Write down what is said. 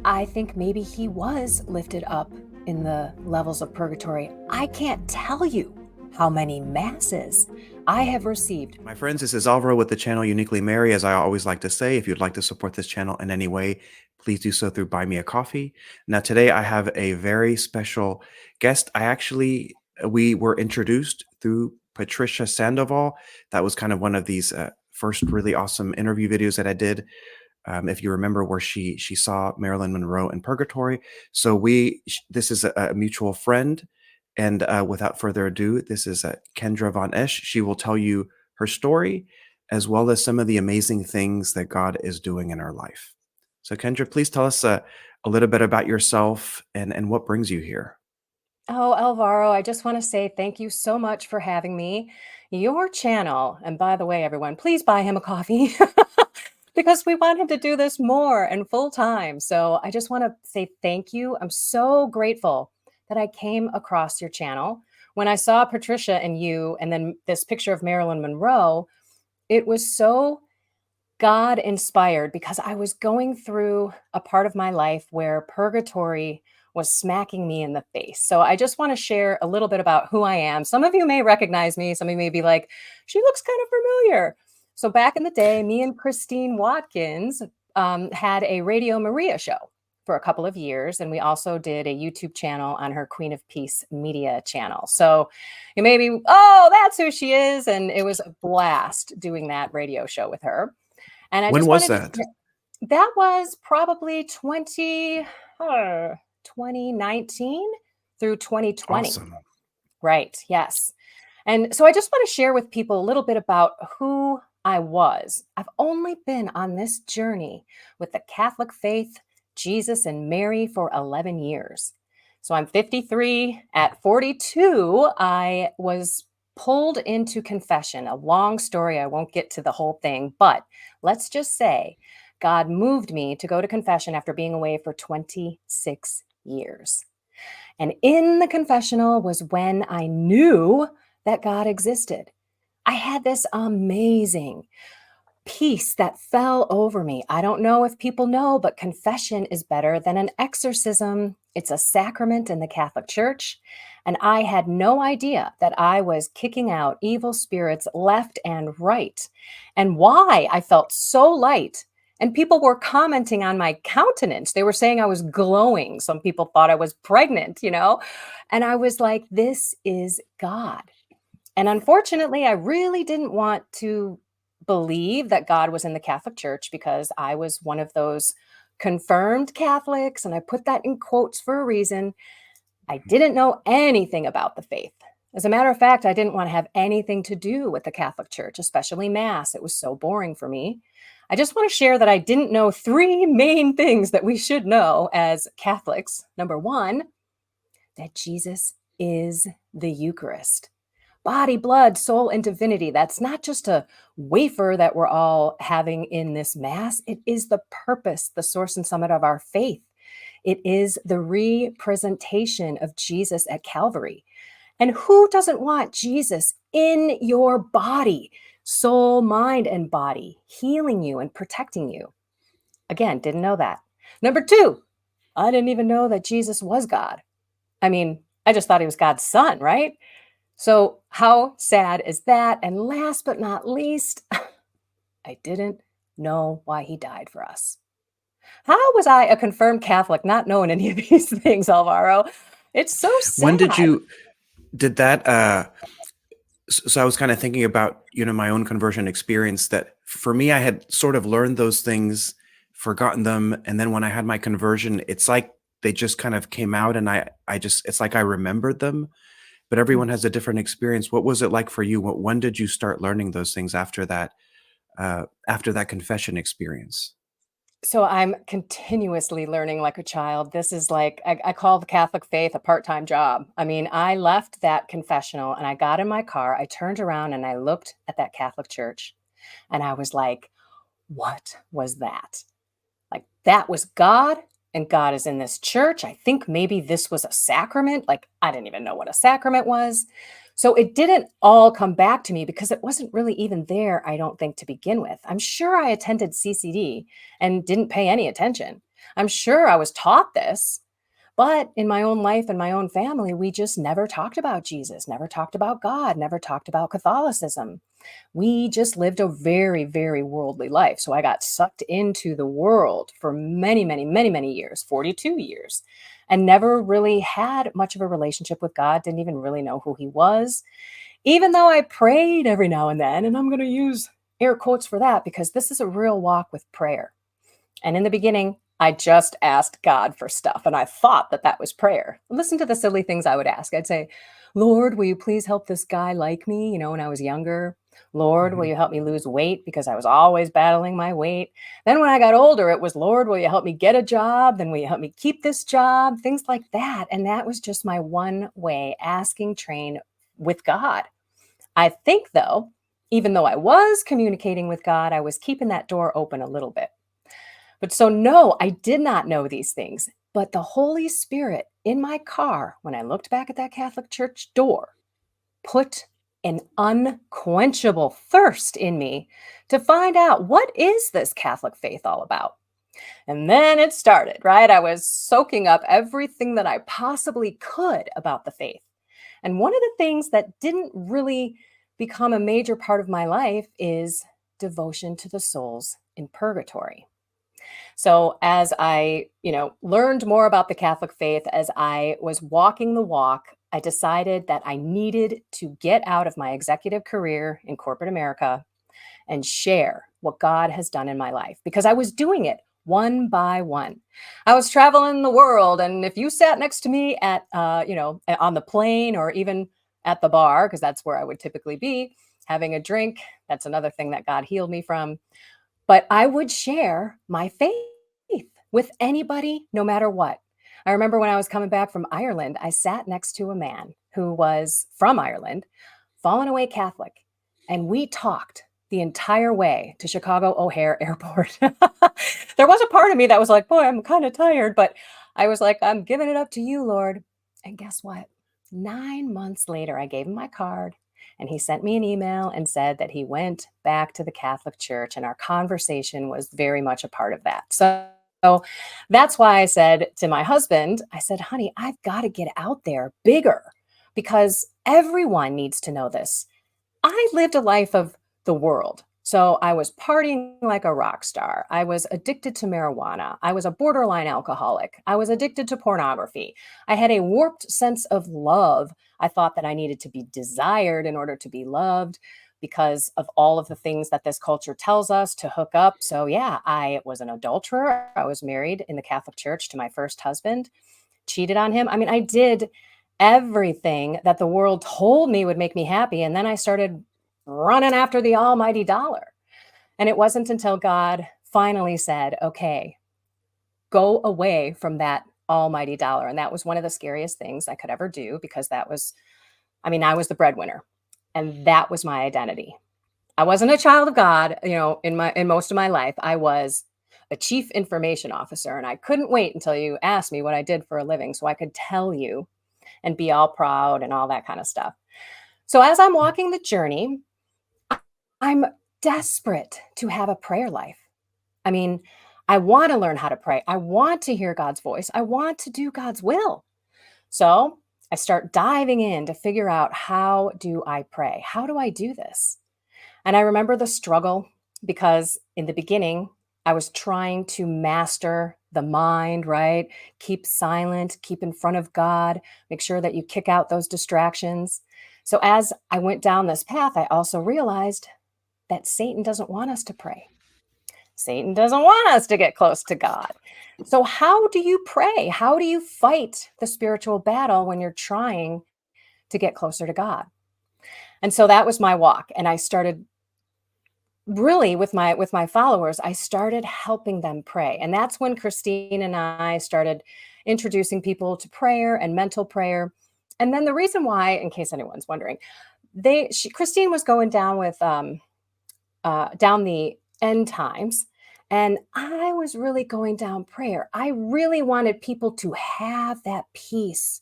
I think maybe he was lifted up in the levels of purgatory. I can't tell you how many masses I have received. My friends, this is Alvaro with the channel Uniquely Mary. As I always like to say, if you'd like to support this channel in any way, please do so through Buy Me a Coffee. Now, today I have a very special guest. We were introduced through Patricia Sandoval. That was kind of one of these first really awesome interview videos that I did. If you remember, where she saw Marilyn Monroe in Purgatory. So this is a mutual friend. And without further ado, this is Kendra Von Esch. She will tell you her story, as well as some of the amazing things that God is doing in her life. So Kendra, please tell us a little bit about yourself and what brings you here. Oh, Alvaro, I just want to say thank you so much for having me. Your channel, and by the way, everyone, please buy him a coffee because we want him to do this more and full time. So I just want to say thank you. I'm so grateful that I came across your channel. When I saw Patricia and you, and then this picture of Marilyn Monroe, it was so God inspired because I was going through a part of my life where purgatory was smacking me in the face. So I just want to share a little bit about who I am. Some of you may recognize me. Some of you may be like, she looks kind of familiar. So back in the day, me and Christine Watkins had a Radio Maria show for a couple of years. And we also did a YouTube channel on her Queen of Peace media channel. So you may be, oh, that's who she is. And it was a blast doing that radio show with her. And I When just was wanted to that? that was probably 2019 through 2020. Awesome. Right. Yes. And so I just want to share with people a little bit about who I was. I've only been on this journey with the Catholic faith, Jesus, and Mary for 11 years. So I'm 53. At 42, I was pulled into confession. A long story. I won't get to the whole thing, but let's just say God moved me to go to confession after being away for 26 years. And in the confessional was when I knew that God existed. I had this amazing peace that fell over me. I don't know if people know, but confession is better than an exorcism. It's a sacrament in the Catholic Church. And I had no idea that I was kicking out evil spirits left and right, and why I felt so light. And people were commenting on my countenance. They were saying I was glowing. Some people thought I was pregnant, And I was like, this is God. And unfortunately, I really didn't want to believe that God was in the Catholic Church because I was one of those confirmed Catholics. And I put that in quotes for a reason. I didn't know anything about the faith. As a matter of fact, I didn't want to have anything to do with the Catholic Church, especially Mass. It was so boring for me. I just want to share that I didn't know three main things that we should know as Catholics. Number one, that Jesus is the Eucharist. Body, blood, soul, and divinity. That's not just a wafer that we're all having in this Mass. It is the purpose, the source and summit of our faith. It is the representation of Jesus at Calvary. And who doesn't want Jesus in your body, soul, mind, and body, healing you and protecting you? Again, didn't know that. Number two, I didn't even know that Jesus was God. I mean, I just thought he was God's son, right? So how sad is that? And last but not least, I didn't know why he died for us. How was I a confirmed Catholic not knowing any of these things, Alvaro? It's so When sad. did that, so I was kind of thinking about, my own conversion experience, that for me, I had sort of learned those things, forgotten them. And then when I had my conversion, it's like they just kind of came out, and it's like I remembered them, but everyone has a different experience. What was it like for you? When did you start learning those things after that confession experience? So I'm continuously learning like a child. This is like, I call the Catholic faith a part-time job. I mean, I left that confessional and I got in my car, I turned around and I looked at that Catholic church and I was like, what was that? Like, that was God, and God is in this church. I think maybe this was a sacrament. Like, I didn't even know what a sacrament was. So it didn't all come back to me because it wasn't really even there, I don't think, to begin with. I'm sure I attended CCD and didn't pay any attention. I'm sure I was taught this, but in my own life and my own family, we just never talked about Jesus, never talked about God, never talked about Catholicism. We just lived a very, very worldly life. So I got sucked into the world for many, many, many, many years, 42 years, and never really had much of a relationship with God, didn't even really know who he was, even though I prayed every now and then. And I'm going to use air quotes for that because this is a real walk with prayer. And in the beginning, I just asked God for stuff, and I thought that that was prayer. Listen to the silly things I would ask. I'd say, Lord, will you please help this guy like me? When I was younger. Lord, will Mhm. you help me lose weight? Because I was always battling my weight. Then when I got older, it was, Lord, will you help me get a job? Then will you help me keep this job? Things like that. And that was just my one way asking train with God. I think, though, even though I was communicating with God, I was keeping that door open a little bit. But so, no, I did not know these things. But the Holy Spirit in my car, when I looked back at that Catholic church door, put an unquenchable thirst in me to find out, what is this Catholic faith all about? And then it started, right? I was soaking up everything that I possibly could about the faith. And one of the things that didn't really become a major part of my life is devotion to the souls in purgatory. So as I, learned more about the Catholic faith, as I was walking the walk, I decided that I needed to get out of my executive career in corporate America and share what God has done in my life because I was doing it one by one. I was traveling the world, and if you sat next to me at, on the plane or even at the bar, because that's where I would typically be having a drink, that's another thing that God healed me from. But I would share my faith with anybody, no matter what. I remember when I was coming back from Ireland, I sat next to a man who was from Ireland, fallen away Catholic, and we talked the entire way to Chicago O'Hare Airport. There was a part of me that was like, boy, I'm kind of tired, but I was like, I'm giving it up to you, Lord. And guess what? 9 months later, I gave him my card. And he sent me an email and said that he went back to the Catholic Church, and our conversation was very much a part of that. So that's why I said to my husband, I said, honey, I've got to get out there bigger because everyone needs to know this. I lived a life of the world. So I was partying like a rock star. I was addicted to marijuana. I was a borderline alcoholic. I was addicted to pornography. I had a warped sense of love. I thought that I needed to be desired in order to be loved because of all of the things that this culture tells us to hook up. So, yeah, I was an adulterer. I was married in the Catholic Church to my first husband, cheated on him. I mean, I did everything that the world told me would make me happy. And then I started running after the almighty dollar. And it wasn't until God finally said, okay, go away from that almighty dollar. And that was one of the scariest things I could ever do because I was the breadwinner and that was my identity. I wasn't a child of God, in most of my life. I was a chief information officer, and I couldn't wait until you asked me what I did for a living so I could tell you and be all proud and all that kind of stuff. So as I'm walking the journey, I'm desperate to have a prayer life. I mean, I want to learn how to pray. I want to hear God's voice. I want to do God's will. So I start diving in to figure out, how do I pray? How do I do this? And I remember the struggle because in the beginning, I was trying to master the mind, right? Keep silent, keep in front of God, make sure that you kick out those distractions. So as I went down this path, I also realized that Satan doesn't want us to pray. Satan doesn't want us to get close to God. So, how do you pray? How do you fight the spiritual battle when you're trying to get closer to God? And so that was my walk. And I started really with my followers, I started helping them pray. And that's when Christine and I started introducing people to prayer and mental prayer. And then the reason why, in case anyone's wondering, Christine was going down with down the end times. And I was really going down prayer. I really wanted people to have that peace